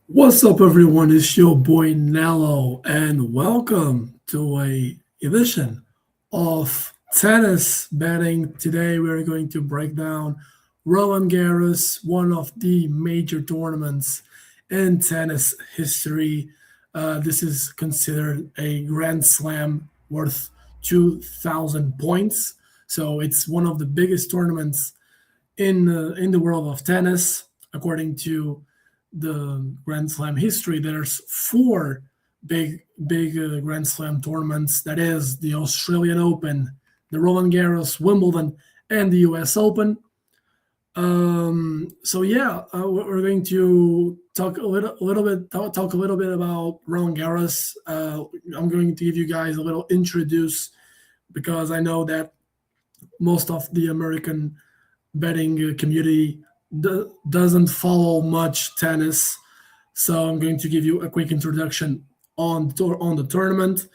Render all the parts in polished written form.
What's up, everyone? It's your boy Nello, and welcome to a edition of tennis betting. Today, we're going to break down Roland Garros, one of the major tournaments in tennis history. This is considered a Grand Slam worth 2,000 points, so it's one of the biggest tournaments in the world of tennis, according to the Grand Slam history. There's four big Grand Slam tournaments. That is the Australian Open, the Roland Garros, Wimbledon, and the U.S. Open. We're going to talk a little bit about Roland Garros. I'm going to give you guys a little introduce because I know that most of the American betting community doesn't follow much tennis, so I'm going to give you a quick introduction on the tournament.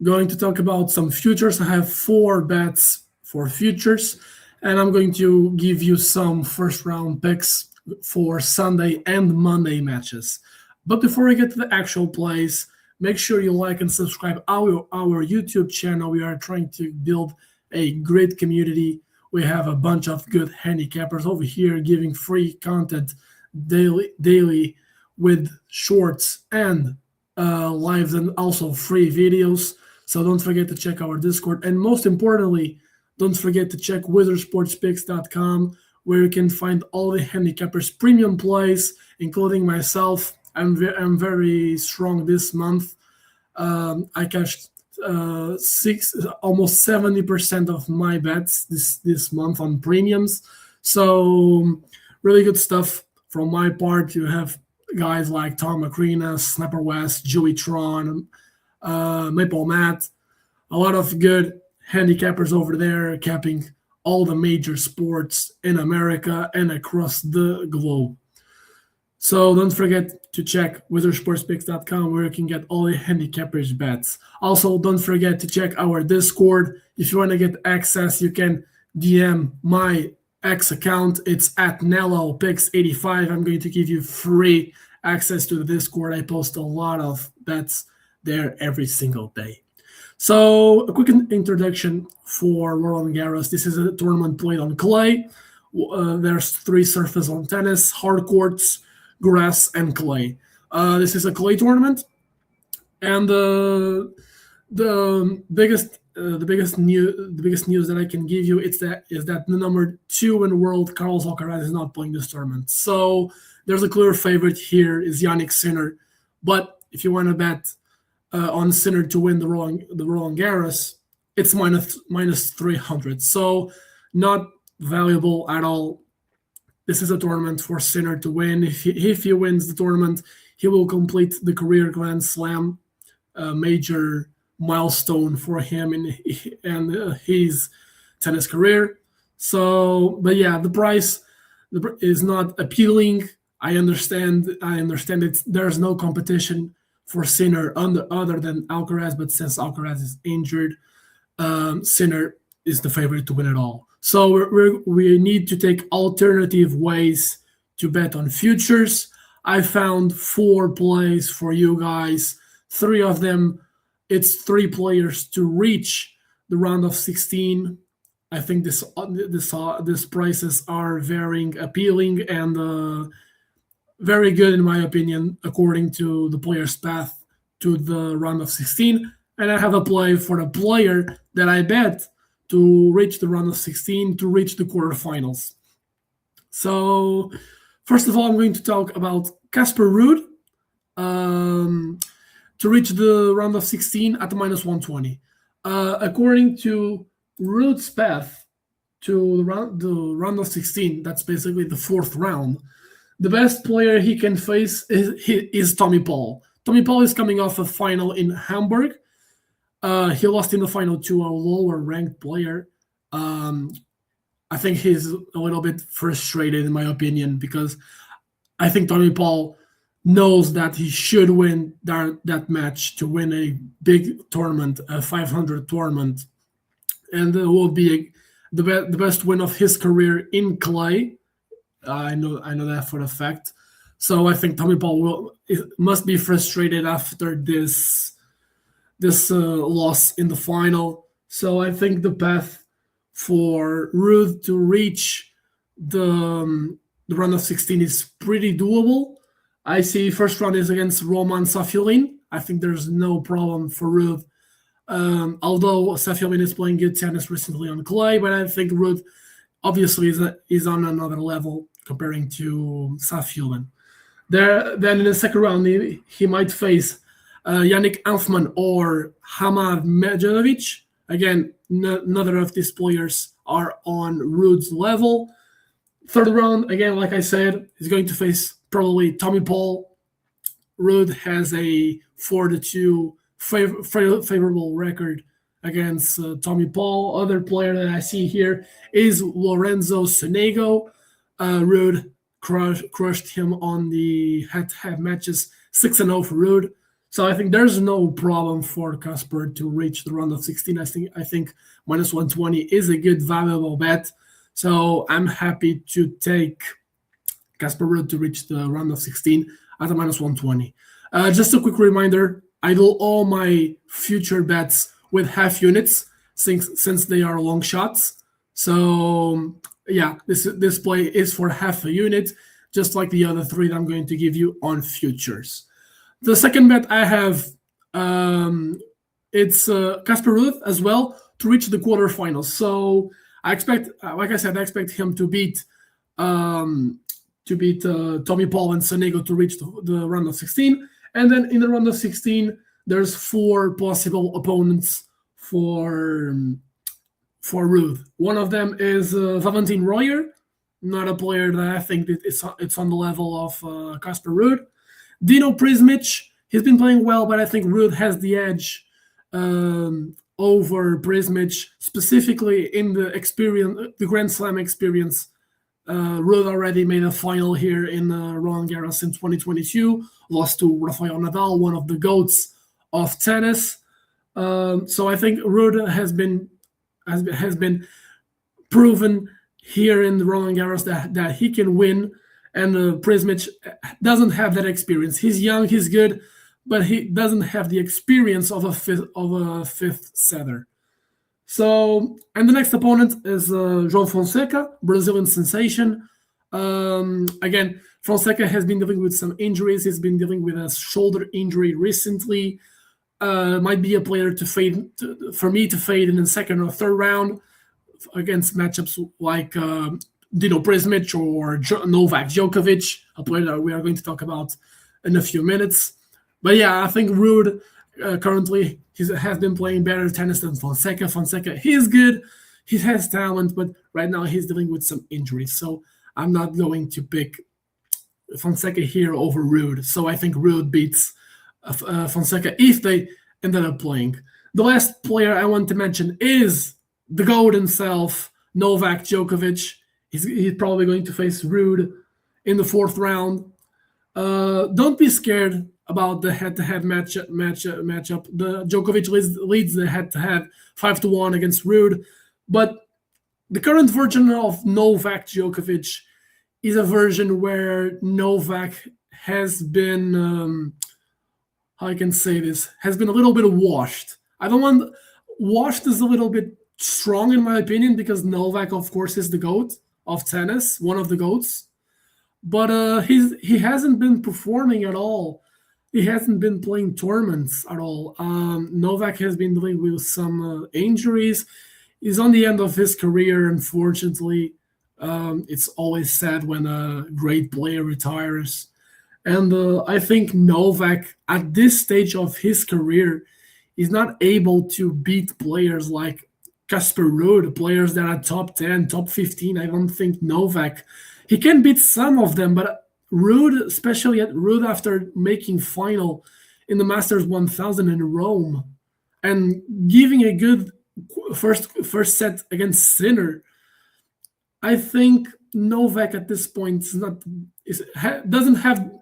Going to talk about some futures. I have four bets for futures, and I'm going to give you some first round picks for Sunday and Monday matches. But before we get to the actual plays, make sure you like and subscribe our YouTube channel. We are trying to build a great community. We have a bunch of good handicappers over here giving free content daily with shorts and lives and also free videos. So don't forget to check our Discord. And most importantly, don't forget to check wizardsportspicks.com where you can find all the handicappers premium plays, including myself. I'm very strong this month. I cashed almost 70% of my bets this month on premiums, so really good stuff from my part. You have guys like Tom Macrina, Snapper West, Joey Tron, Maple Matt, a lot of good handicappers over there capping all the major sports in America and across the globe. So don't forget to check wizardsportspicks.com where you can get all the handicappers bets. Also, don't forget to check our Discord. If you want to get access, you can DM my X account. It's at NelloPicks85. I'm going to give you free access to the Discord. I post a lot of bets there every single day. So a quick introduction for Roland Garros. This is a tournament played on clay. There's three surfaces on tennis: hard courts, grass, and clay. This is a clay tournament, and the biggest news that I can give you is that the number two in the world, Carlos Alcaraz, is not playing this tournament. So there's a clear favorite here is Yannick Sinner. But if you want to bet on Sinner to win the Roland Garros, it's minus 300. So not valuable at all. This is a tournament for Sinner to win. If he wins the tournament, he will complete the career Grand Slam, major milestone for him in his tennis career. So, but yeah, the price is not appealing. I understand there's no competition for Sinner other than Alcaraz, but since Alcaraz is injured, Sinner is the favorite to win it all. So we need to take alternative ways to bet on futures. I found four plays for you guys. Three of them, it's three players to reach the round of 16. I think these prices are very appealing and very good in my opinion, according to the player's path to the round of 16. And I have a play for the player that I bet to reach the round of 16, to reach the quarterfinals. So, first of all, I'm going to talk about Casper Ruud to reach the round of 16 at the minus 120. According to Ruud's path to the round of 16, that's basically the fourth round, the best player he can face is Tommy Paul. Tommy Paul is coming off a final in Hamburg. He lost in the final to a lower-ranked player. I think he's a little bit frustrated, in my opinion, because I think Tommy Paul knows that he should win that match to win a big tournament, a 500 tournament, and it will be the best win of his career in clay. I know that for a fact. So I think Tommy Paul must be frustrated after this loss in the final. So I think the path for Ruud to reach the round of 16 is pretty doable. I see first round is against Roman Safiullin. I think there's no problem for Ruud. Although Safiullin is playing good tennis recently on clay, but I think Ruud obviously is on another level comparing to Safiullin. Then in the second round, he might face Yannick Hanfmann or Hamad Medjedovic. Again, neither of these players are on Ruud's level. Third round, again, like I said, he's going to face probably Tommy Paul. Ruud has a 4-2 favorable record against Tommy Paul. Other player that I see here is Lorenzo Sonego. Ruud crushed him on the head-to-head matches, 6-0 for Ruud. So I think there's no problem for Casper to reach the round of 16. I think minus 120 is a good valuable bet. So I'm happy to take Casper Ruud to reach the round of 16 at a minus 120. Just a quick reminder, I do all my future bets with half units since they are long shots. So yeah, this play is for half a unit, just like the other three that I'm going to give you on futures. The second bet I have, it's Casper Ruud as well to reach the quarterfinals. So I expect, like I said, I expect him to beat Tommy Paul and Sonego to reach the round of 16. And then in the round of 16, there's 4 possible opponents for Ruud. One of them is Valentin Royer, not a player that I think it's on the level of Casper Ruud. Dino Prismic, he's been playing well, but I think Ruud has the edge over Prismic, specifically in the Grand Slam experience. Ruud already made a final here in Roland Garros in 2022, lost to Rafael Nadal, one of the GOATs of tennis. So I think Ruud has been proven here in the Roland Garros that he can win, and Prismic doesn't have that experience. He's young, he's good, but he doesn't have the experience of a fifth setter. So, and the next opponent is João Fonseca, Brazilian sensation. Again, Fonseca has been dealing with some injuries. He's been dealing with a shoulder injury recently. Might be a player for me to fade in the second or third round against matchups like Dino Prismic or Novak Djokovic, a player that we are going to talk about in a few minutes. But yeah, I think Ruud currently has been playing better tennis than Fonseca. Fonseca, he's good, he has talent, but right now he's dealing with some injuries. So I'm not going to pick Fonseca here over Ruud. So I think Ruud beats Fonseca if they ended up playing. The last player I want to mention is the GOAT himself, Novak Djokovic. He's probably going to face Ruud in the fourth round. Don't be scared about the head-to-head matchup. The Djokovic leads the head-to-head 5-1 against Ruud, but the current version of Novak Djokovic is a version where Novak has been, how I can say this, has been a little bit washed. Washed is a little bit strong in my opinion, because Novak, of course, is the GOAT of tennis, one of the GOATs, but he hasn't been performing at all. He hasn't been playing tournaments at all. Novak has been dealing with some injuries. He's on the end of his career, unfortunately. It's always sad when a great player retires. And I think Novak, at this stage of his career, is not able to beat players like Casper Ruud, players that are top 10, top 15. I don't think Novak. He can beat some of them, but Ruud, especially at Ruud after making final in the Masters 1000 in Rome and giving a good first set against Sinner, I think Novak at this point doesn't have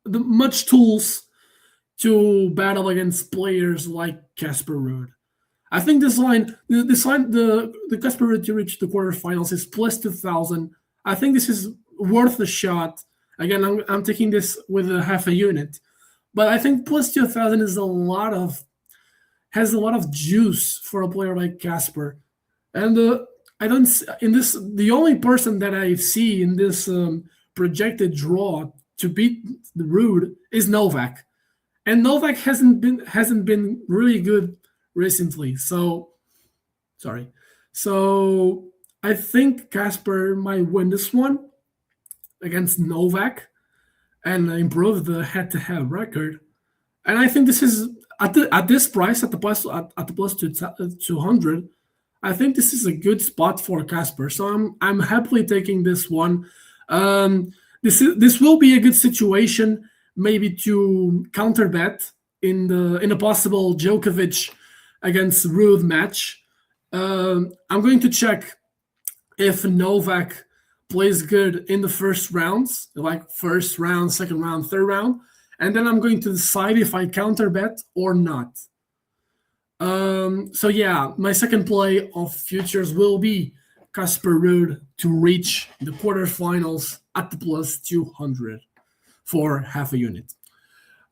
much tools to battle against players like Casper Ruud. I think the Casper Ruud to reach the quarterfinals is plus 2,000. I think this is worth a shot. Again, I'm taking this with a half a unit, but I think plus 2,000 is has a lot of juice for a player like Casper. And I don't in this the only person that I see in this projected draw to beat the Rude is Novak, and Novak hasn't been really good recently. So sorry, so I think Casper might win this one against Novak and improve the head-to-head record. And I think this is at this price at the plus 200. I think this is a good spot for Casper, so I'm happily taking this one. This will be a good situation, maybe to counter bet in a possible Djokovic against Rude match. I'm going to check if Novak plays good in the first rounds, like first round, second round, third round, and then I'm going to decide if I counter bet or not. So yeah, my second play of futures will be Casper Ruud to reach the quarterfinals at the plus 200 for half a unit.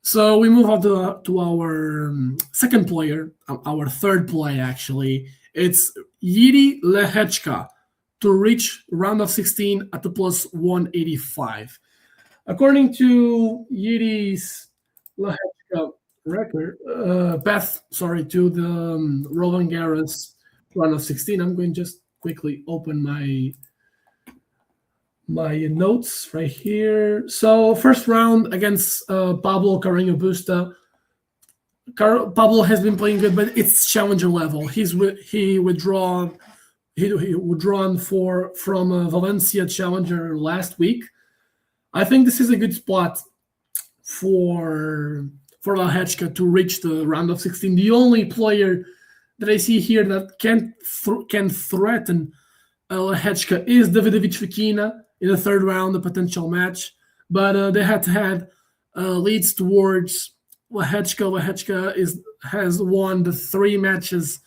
So we move on to our second player, our third play actually. It's Yiri Lehechka to reach round of 16 at the plus 185. According to Yiri's Lehechka record path, to the Roland Garros round of 16. I'm going to just quickly open my notes right here. So first round against Pablo Carreño Busta. Pablo has been playing good, but it's challenger level. He withdrawn from Valencia Challenger last week. I think this is a good spot for Lehechka to reach the round of 16. The only player that I see here that can threaten Lehechka is Davidovich Fekina in the third round, a potential match. But they had leads towards Lehechka. Lehechka has won the 3 matches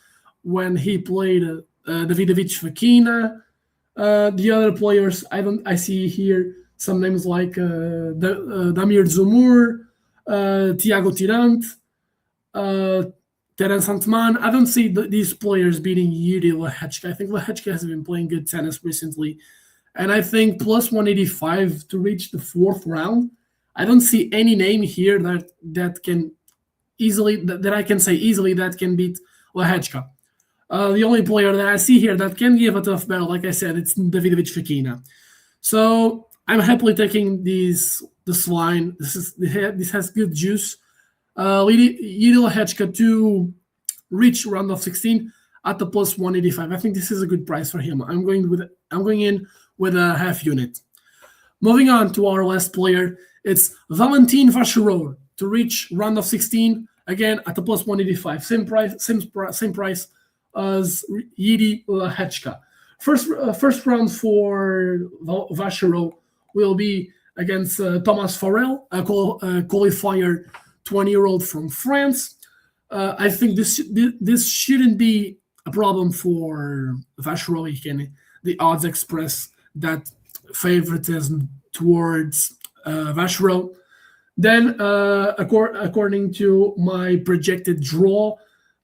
when he played Davidovich Fekina. The other players I see here some names like Damir Zumur, Thiago Tirant, Terence Santman. I don't see these players beating Yuri Lehechka. I think Lehechka has been playing good tennis recently. And I think plus 185 to reach the 4th round. I don't see any name here that can easily, that I can say easily that can beat Lehechka. The only player that I see here that can give a tough battle, like I said, it's Davidovich Fekina. So I'm happily taking this line. This has good juice. Yuri Lehechka to reach round of 16 at the plus 185. I think this is a good price for him. I'm going in with a half unit. Moving on to our last player, it's Valentin Vacherot to reach round of 16 again at the plus 185. Same price as Yuri Lehechka. First round for Vacherot will be against Thomas Farrell, a qualifier 20-year-old from France. I think this shouldn't be a problem for Vacherot. The odds express that favoritism towards Vacherot. Then, according to my projected draw,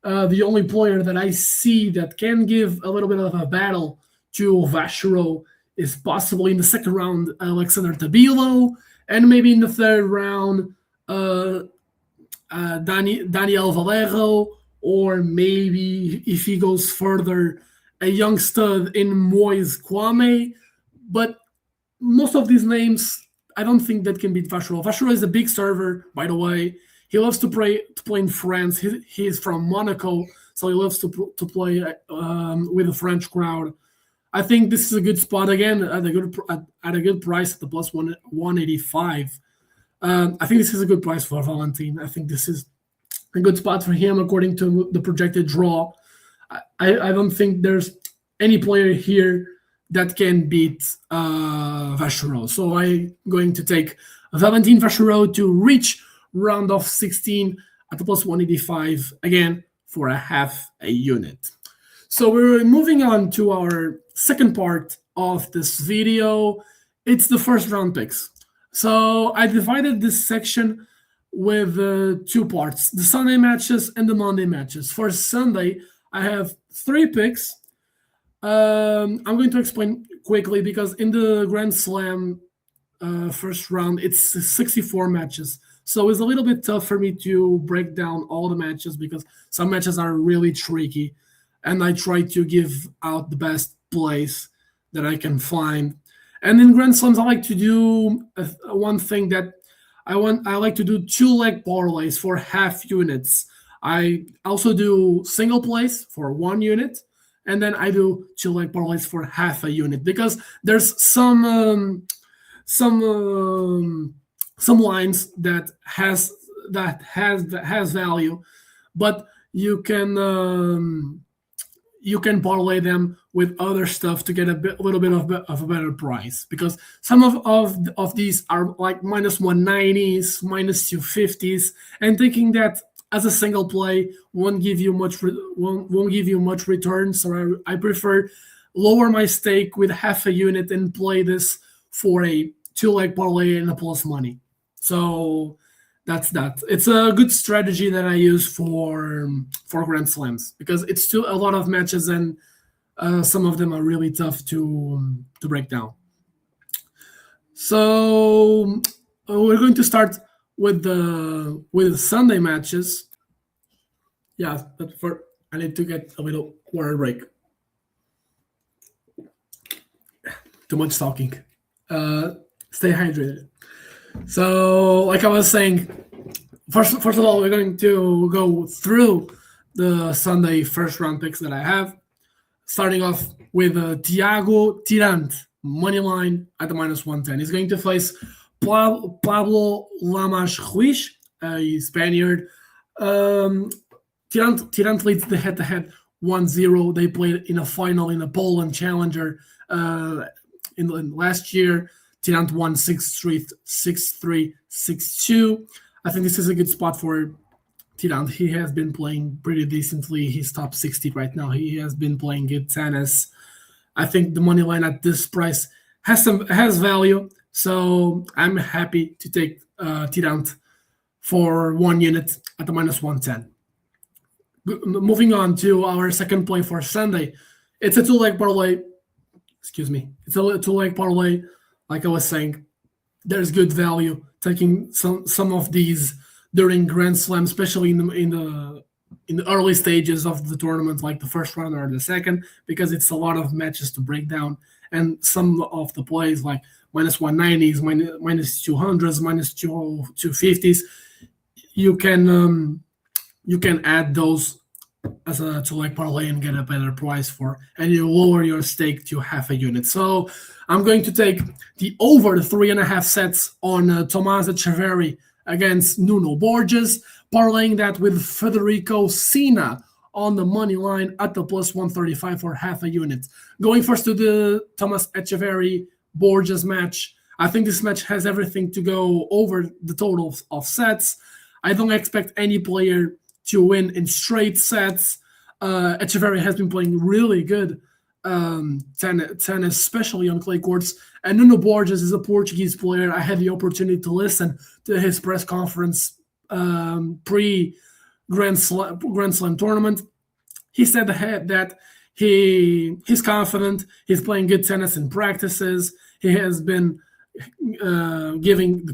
the only player that I see that can give a little bit of a battle to Vacherot is possibly in the second round Alexander Tabilo, and maybe in the third round Daniel Valero, or maybe if he goes further, a young stud in Moise Kwame. But most of these names, I don't think that can beat Vacherot. Vacherot is a big server, by the way. He loves to play in France. He is from Monaco, so he loves to play with a French crowd. I think this is a good spot again at a good price at the plus 185. I think this is a good price for Valentin. I think this is a good spot for him according to the projected draw. I don't think there's any player here that can beat Vacherot. So I'm going to take Valentin Vacherot to reach round of 16 at the plus 185 again for a half a unit. So we're moving on to our second part of this video. It's the first round picks. So I divided this section with two parts: the Sunday matches and the Monday matches. For Sunday, I have three picks. I'm going to explain quickly because in the Grand Slam first round, it's 64 matches. So it's a little bit tough for me to break down all the matches because some matches are really tricky. And I try to give out the best plays that I can find. And in Grand Slams, I like to do one thing that I like to do two leg parlays for half units. I also do single plays for 1 unit, and then I do two leg parlays for half a unit because there's some some lines that has value, but you can parlay them with other stuff to get a little bit of a better price because some of these are like minus 190s, minus 250s, and thinking that as a single play won't give you much return. So I prefer lower my stake with half a unit and play this for a two leg parlay and a plus money. So that's that. It's a good strategy that I use for Grand Slams because it's still a lot of matches and some of them are really tough to break down. So we're going to start with Sunday matches. Yeah, but for I need to get a little water break. Too much talking. Stay hydrated. So, like I was saying, first of all, we're going to go through the Sunday first round picks that I have, starting off with Thiago Tirant, money line at the minus 110. He's going to face Pablo Lamas Ruiz, a Spaniard. Tirant leads the head-to-head 1-0. They played in a final in a Poland Challenger in last year. Tirant won 6-3, 6-3, 6-2. I think this is a good spot for Tirant. He has been playing pretty decently. He's top 60 right now. He has been playing good tennis. I think the money line at this price has value. So I'm happy to take Tirant for 1 unit at the minus 110. Moving on to our second play for Sunday. It's a two-leg parlay. Excuse me. It's a two-leg parlay. Like I was saying, there's good value taking some of these during Grand Slam, especially in the early stages of the tournament, like the first round or the second, because it's a lot of matches to break down. And some of the plays like minus 190s, minus 200s, minus 250s, you can add those as a two-leg parlay and get a better price for, and you lower your stake to half a unit. So I'm going to take the over the 3.5 sets on Tomás Echeverry against Nuno Borges, parlaying that with Federico Sina on the money line at the plus 135 for half a unit. Going first to the Tomás Echeverry Borges match. I think this match has everything to go over the total of sets. I don't expect any player to win in straight sets. Echeverry has been playing really good tennis, especially on clay courts. And Nuno Borges is a Portuguese player. I had the opportunity to listen to his press conference pre-Grand Slam tournament. He said that he's confident. He's playing good tennis in practices. He has been giving the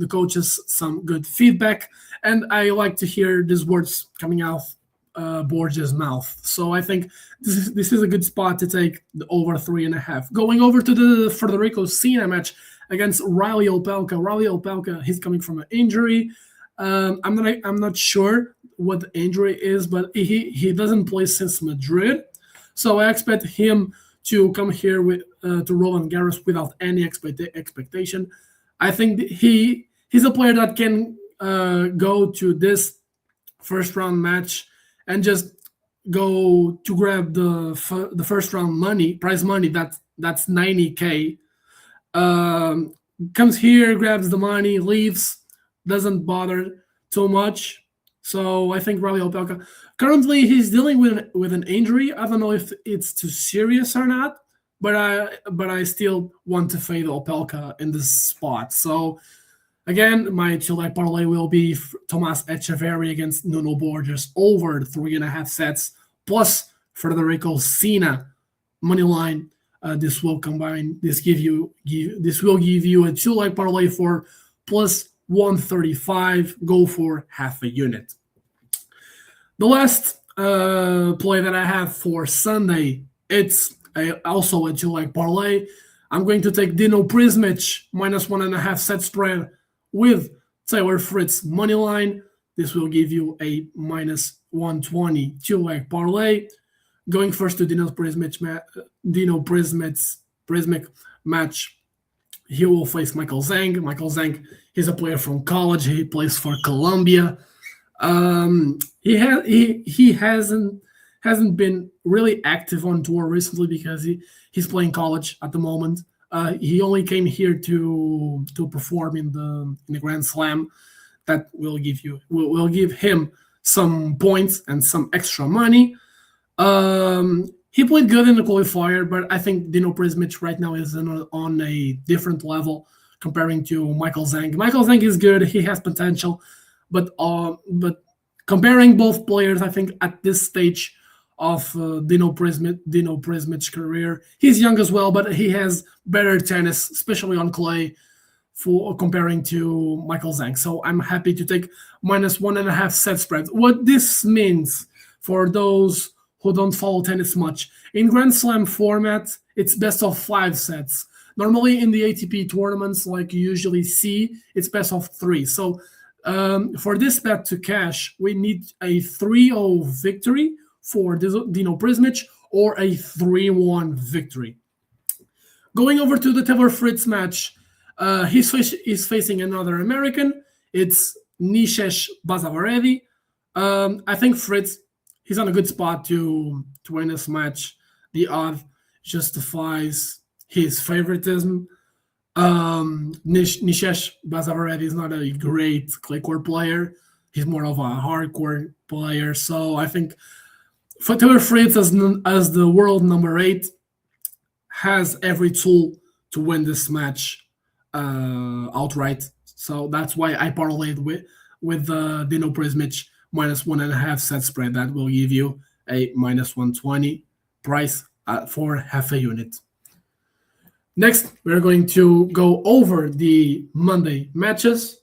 coaches some good feedback, and I like to hear these words coming out Borges' mouth. So I think this is a good spot to take the over 3.5. Going over to the Federico Sina match against Riley Opelka. Riley Opelka, he's coming from an injury. I'm not sure what the injury is, but he doesn't play since Madrid. So I expect him to come here with to Roland Garros without any expectation. I think he's a player that can go to this first round match and just go to grab the first round prize money. That's 90K. Comes here, grabs the money, leaves, doesn't bother too much. So I think Riley Opelka, currently he's dealing with an injury. I don't know if it's too serious or not, but I still want to fade Opelka in this spot. So again, my two-leg parlay will be Tomas Echeverry against Nuno Borges over 3.5 sets plus Federico Sina money line. This will combine. This will give you a two-leg parlay for plus 135. Go for half a unit. The last play that I have for Sunday, it's also a two-leg parlay. I'm going to take Dino Prismic minus 1.5 set spread with Taylor Fritz money line. This will give you a minus 120 two-leg parlay. Going first to Dino Prismic match. He will face Michael Zhang. Michael Zhang, he's a player from college. He plays for Colombia. He hasn't been really active on tour recently because he's playing college at the moment. He only came here to perform in the Grand Slam. That will give him some points and some extra money. He played good in the qualifier, but I think Dino Prismic right now is on a different level comparing to Michael Zhang. Michael Zhang is good; he has potential, but comparing both players, I think at this stage of Dino Prismic's career, he's young as well, but he has better tennis, especially on clay, for comparing to Michael Zhang. So I'm happy to take minus 1.5 set spread. What this means for those who don't follow tennis much, in Grand Slam format, it's best of 5 sets. Normally in the ATP tournaments, like you usually see, it's best of 3. So for this bet to cash, we need a 3-0 victory for Dino Prismic or a 3-1 victory. Going over to the Taylor Fritz match, he's facing another American. It's Nishesh Bazavaredi. I think Fritz, he's on a good spot to win this match. The odd justifies his favoritism. Nishesh Bazavaredi is not a great clay court player. He's more of a hardcore player. So I think for Taylor Fritz as the world number 8 has every tool to win this match outright. So that's why I parlayed with Dino Prismic minus 1.5 set spread. That will give you a minus 120 price for half a unit. Next, we're going to go over the Monday matches.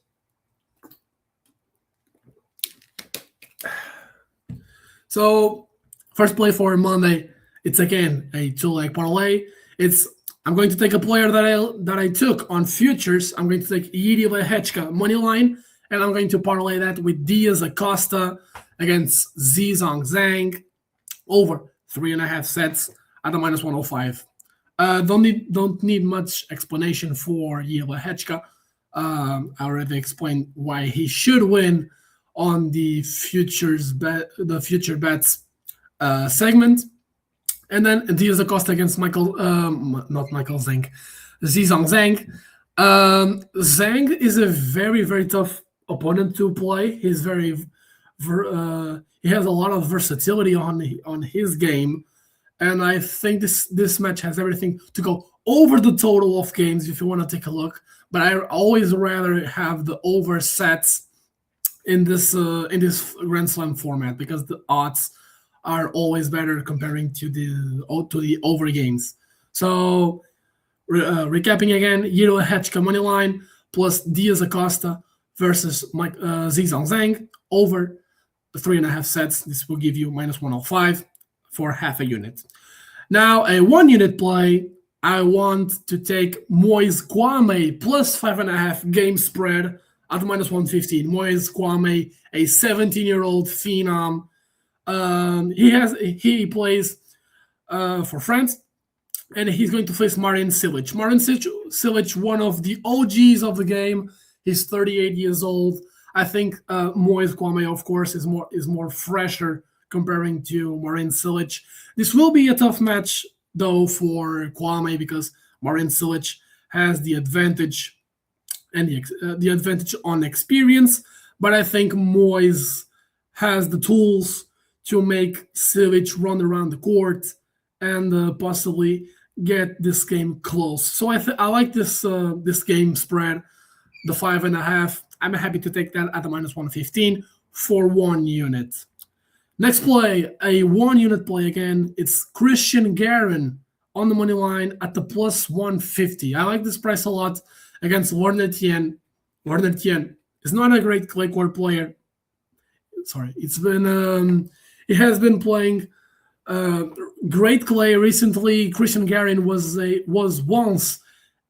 So, first play for Monday, it's again a two-leg parlay. I'm going to take a player that I took on futures. I'm going to take Yuri Lehechka money line, and I'm going to parlay that with Diaz Acosta against Zizong Zhang over 3.5 sets at a minus 105. Don't need much explanation for Yuri Lehechka. I already explained why he should win on the future bets segment. And then Diaz Acosta against Zizong Zhang. Zhang is a very, very tough opponent to play. He has a lot of versatility on his game, and I think this match has everything to go over the total of games if you want to take a look. But I always rather have the over sets in this Grand Slam format because the odds are always better comparing to the over games. So recapping again, Yuri Lehechka money line plus Diaz Acosta versus Zizong Zhang over the 3.5 sets. This will give you minus 105 for half a unit. Now a 1 unit play, I want to take Moise Kwame plus 5.5 game spread at minus 115. Moise Kwame, a 17-year-old phenom. He plays for France, and he's going to face Marin Cilic. Marin Cilic, one of the OGs of the game. He's 38 years old. I think Moise Kwame, of course, is more fresher comparing to Marin Cilic. This will be a tough match though for Kwame because Marin Cilic has the advantage and the advantage on experience. But I think Moise has the tools to make Cilic run around the court and possibly get this game close. So I like this game spread, the 5.5. I'm happy to take that at the minus 115 for 1 unit. Next play, a 1 unit play again. It's Christian Garin on the money line at the plus 150. I like this price a lot against Warner Tien. Warner Tien is not a great clay court player. Sorry, it has been playing great clay recently. Christian Garin was once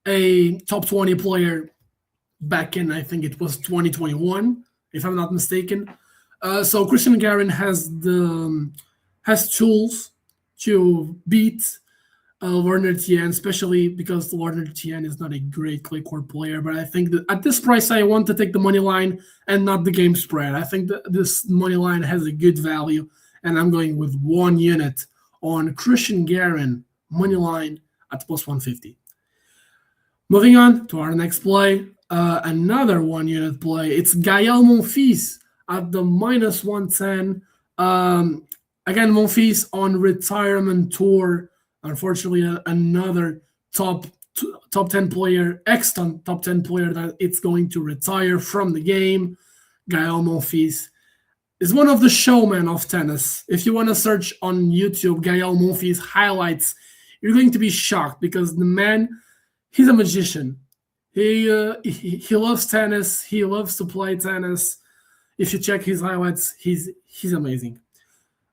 a top 20 player back in, I think it was 2021, if I'm not mistaken. So Christian Garin has tools to beat Warner Tien, especially because Warner Tien is not a great clay court player. But I think that at this price, I want to take the money line and not the game spread. I think that this money line has a good value, and I'm going with 1 unit on Christian Garin money line at plus 150. Moving on to our next play, another 1 unit play. It's Gael Monfils at the minus 110. Again, Monfils on retirement tour. Unfortunately, another top 10 player, top 10 player that it's going to retire from the game. Gael Monfils is one of the showmen of tennis. If you want to search on YouTube Gael Monfils highlights, you're going to be shocked because the man, he's a magician. He loves tennis. He loves to play tennis. If you check his highlights, he's amazing.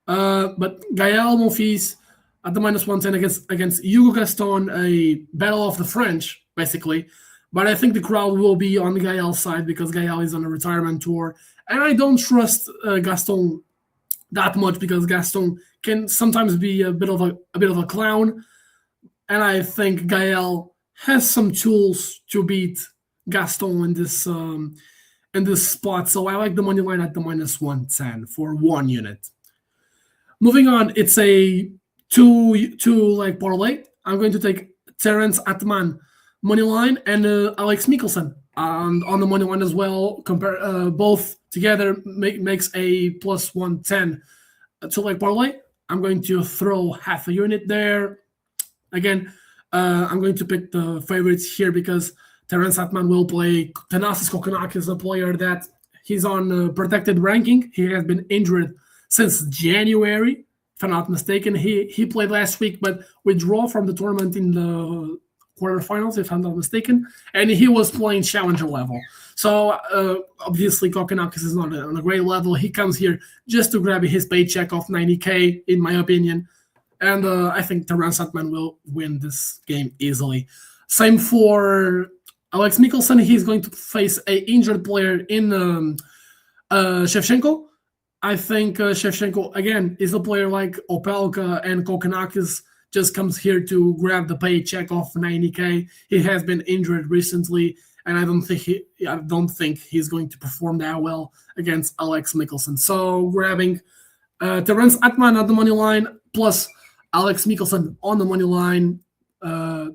But Gael Monfils at the minus 110 against Hugo Gaston, a battle of the French, basically. But I think the crowd will be on Gael's side because Gael is on a retirement tour. And I don't trust Gaston that much because Gaston can sometimes be a bit of a clown. And I think Gael has some tools to beat Gaston in this spot. So I like the money line at the minus 110 for 1 unit. Moving on, it's a two leg parlay. I'm going to take Terence Atman money line and Alex Mikkelsen on the money line as well. Compare both together makes a plus 110 two-leg parlay. I'm going to throw half a unit there. Again, I'm going to pick the favorites here because Terence Atman will play. Thanasis Kokkinakis is a player that he's on protected ranking. He has been injured since January, if I'm not mistaken. He played last week, but withdrew from the tournament in the quarterfinals, if I'm not mistaken, and he was playing challenger level. So obviously Kokkinakis is not on a great level. He comes here just to grab his paycheck of 90K, in my opinion. And I think Terence Atman will win this game easily. Same for Alex Mikkelsen. He's going to face an injured player in Shevchenko. I think Shevchenko, again, is a player like Opelka and Kokkinakis, just comes here to grab the paycheck of 90K. He has been injured recently, and I don't think he's going to perform that well against Alex Mikkelsen. So grabbing Terence Atman at the money line plus Alex Mikkelsen on the money line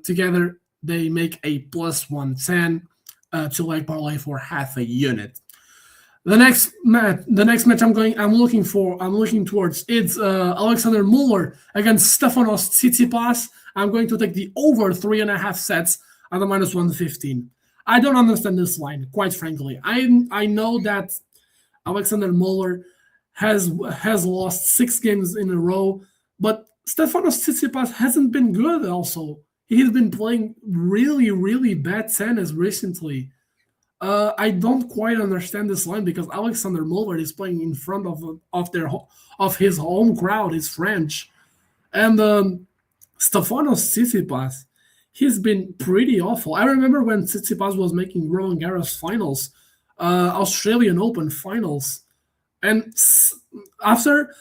together, they make a plus 110 two-leg parlay for half a unit. The next match I'm looking towards, it's Alexander Muller against Stefanos Tsitsipas. I'm going to take the over 3.5 sets at the minus 115. I don't understand this line, quite frankly. I know that Alexander Muller has lost 6 games in a row, but Stefanos Tsitsipas hasn't been good also. He's been playing really, really bad tennis recently. I don't quite understand this line because Alexander Muller is playing in front of his home crowd, his French, and Stefanos Tsitsipas, he's been pretty awful. I remember when Tsitsipas was making Roland Garros finals, Australian Open finals, and after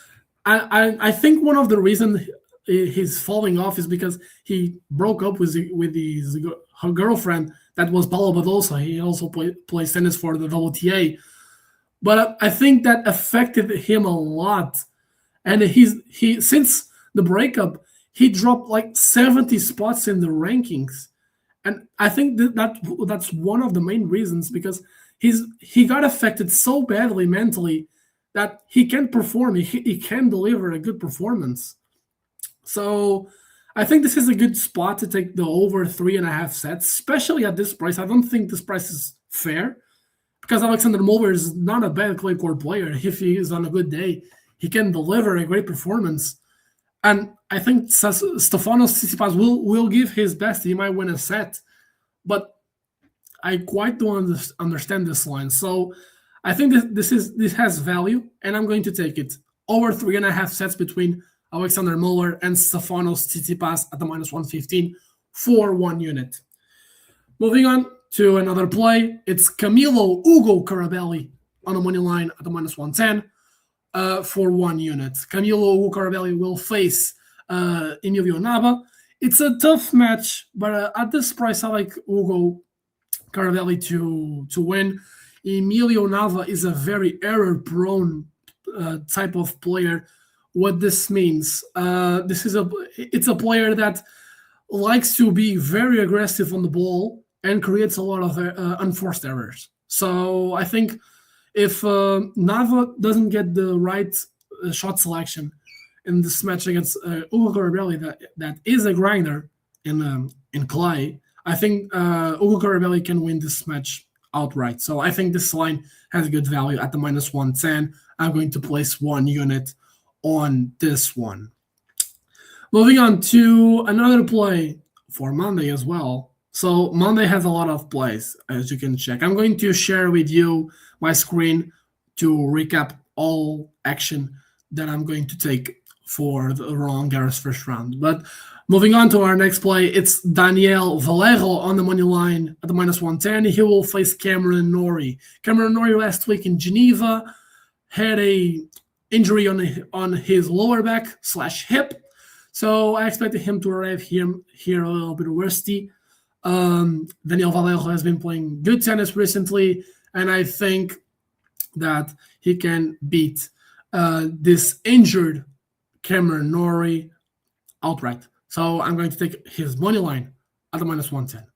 I think one of the reasons he's falling off is because he broke up with her girlfriend. That was Paula Badosa. He also plays tennis for the WTA. But I think that affected him a lot. And he since the breakup, he dropped like 70 spots in the rankings. And I think that's one of the main reasons, because he got affected so badly mentally that he can't perform. He can't deliver a good performance. So I think this is a good spot to take the over 3.5 sets, especially at this price. I don't think this price is fair because Alexander Moller is not a bad clay court player. If he is on a good day, he can deliver a great performance. And I think Stefanos Tsitsipas will give his best. He might win a set, but I quite don't understand this line. So I think this has value, and I'm going to take it over 3.5 sets between Alexander Moller and Stefanos Tsitsipas at the -115 for 1 unit. Moving on to another play, it's Camilo Ugo Carabelli on the money line at the -110 for 1 unit. Camilo Ugo Carabelli will face Emilio Nava. It's a tough match, but at this price, I like Ugo Carabelli to win. Emilio Nava is a very error-prone type of player. What this means, it's a player that likes to be very aggressive on the ball and creates a lot of unforced errors. So I think if Nava doesn't get the right shot selection in this match against Ugo Carabelli, that is a grinder in clay, I think Ugo Carabelli can win this match outright. So I think this line has good value at the -110. I'm going to place 1 unit on this one. Moving on to another play for Monday as well. So Monday has a lot of plays, as you can check. I'm going to share with you my screen to recap all action that I'm going to take for the Roland Garros first round. But moving on to our next play, it's Daniel Valero on the money line at the -110. He will face Cameron Norrie. Cameron Norrie last week in Geneva had a injury on his lower back / hip. So I expected him to arrive here a little bit rusty. Daniel Valero has been playing good tennis recently, and I think that he can beat this injured Cameron Norrie outright. So I'm going to take his money line at the -110.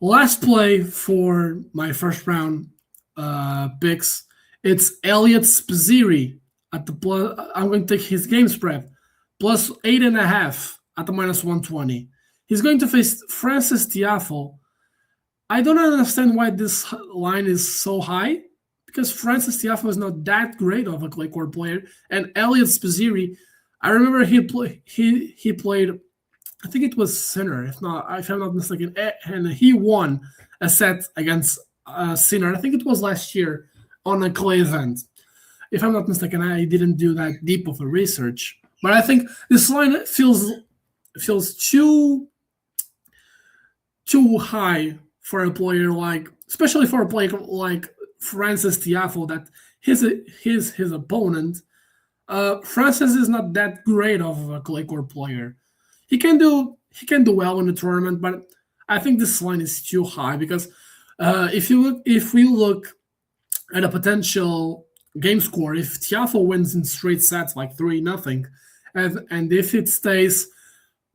Last play for my first round picks, it's Elliot Spizzirri at the plus. I'm going to take his game spread plus 8.5 at the -120. He's going to face Frances Tiafoe. I don't understand why this line is so high, because Frances Tiafoe is not that great of a clay court player, and Elliot Spizzirri, I remember he played, I think it was Sinner, if I'm not mistaken, and he won a set against Sinner. I think it was last year on a clay event. If I'm not mistaken, I didn't do that deep of a research, but I think this line feels too high for a player especially for a player like Frances Tiafoe, that his opponent. Frances is not that great of a clay court player. He can do well in the tournament, but I think this line is too high because if we look at a potential game score, if Tiafoe wins in straight sets like 3-0, and if it stays,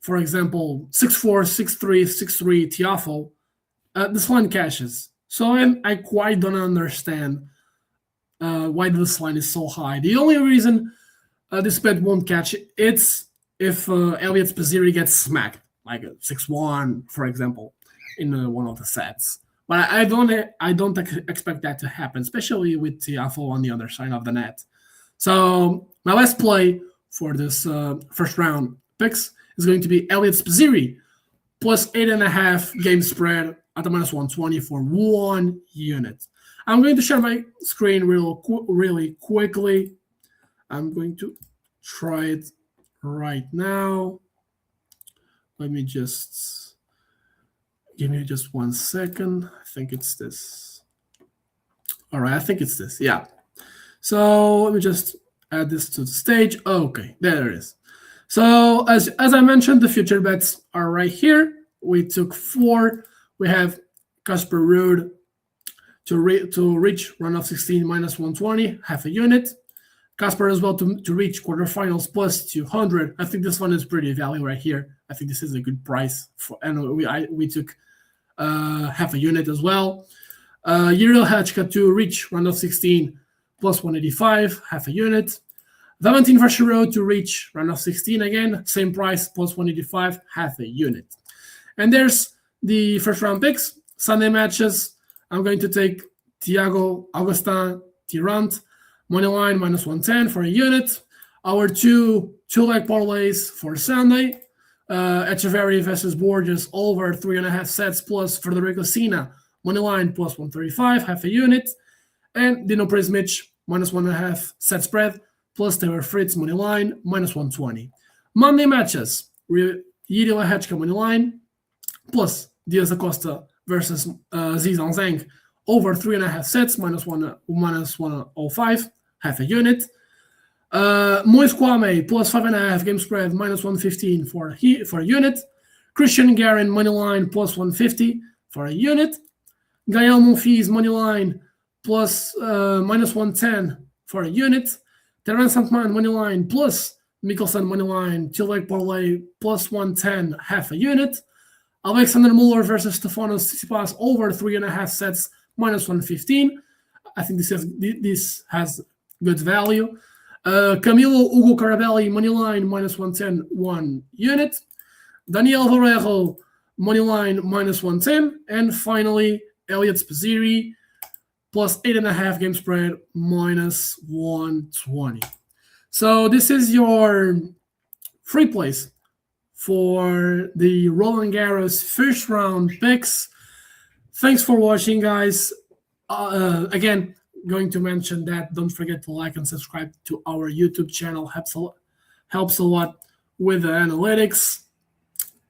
for example, 6-4, 6-3, 6-3 Tiafoe, this line cashes. So I quite don't understand why this line is so high. The only reason this bet won't catch it's if Elliot Spizzirri gets smacked, like a 6-1, for example, in one of the sets. But I don't expect that to happen, especially with Tiafoe on the other side of the net. So my last play for this first round picks is going to be Elliot Spizzirri plus 8.5 game spread at the -120 for 1 unit. I'm going to share my screen really quickly. I'm going to try it right now. Let me just give me just 1 second. I think it's this. All right, I think it's this. Yeah. So let me just add this to the stage. Okay, there it is. So as I mentioned, the future bets are right here. We took 4. We have Casper Ruud to reach round of 16 -120, half a unit. Casper as well to reach quarterfinals plus 200. I think this one is pretty value right here. I think this is a good price and we took half a unit as well. Jiril Hachka to reach round of 16 plus 185, half a unit. Valentin Vachereau to reach round of 16 again, same price, plus 185, half a unit. And there's the first round picks, Sunday matches. I'm going to take Thiago Augustin Tirant, money line minus 110 for a unit. Our two leg parlays for Sunday. Echeverry versus Borges over 3.5 sets plus Federico Sina, money line plus 135, half a unit. And Dino Prismic minus 1.5 set spread plus Taylor Fritz money line minus 120. Monday matches, Yuri Lehechka money line plus Diaz Acosta versus Zizang Zhang over 3.5 sets minus 105, half a unit. Moise Kwame plus 5.5 game spread minus 115 for a unit. Christian Garin money line plus 150 for a unit. Gael Monfils money line plus minus 110 for a unit. Terence Santman money line plus Mikkelsen money line 2-leg parlay plus 110, half a unit. Alexander Muller versus Stefanos Tsitsipas over 3.5 sets minus 115. I think this has good value. Camilo Ugo Carabelli money line minus 110, 1 unit. Daniel Vallejo money line minus 110, and finally Elliot Spizzirri plus 8.5 game spread minus 120. So this is your free plays for the Roland Garros first round picks. Thanks for watching, guys. Again, going to mention that don't forget to like and subscribe to our YouTube channel. Helps a lot with the analytics.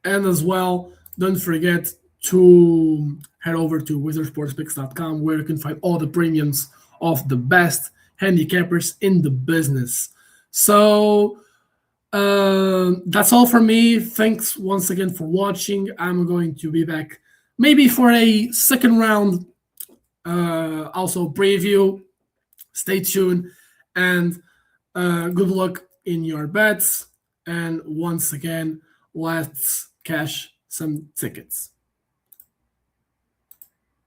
And as well, don't forget to head over to wizardsportspicks.com where you can find all the premiums of the best handicappers in the business. So that's all from me. Thanks once again for watching. I'm going to be back maybe for a second round also preview. Stay tuned, and good luck in your bets. And once again, let's cash some tickets.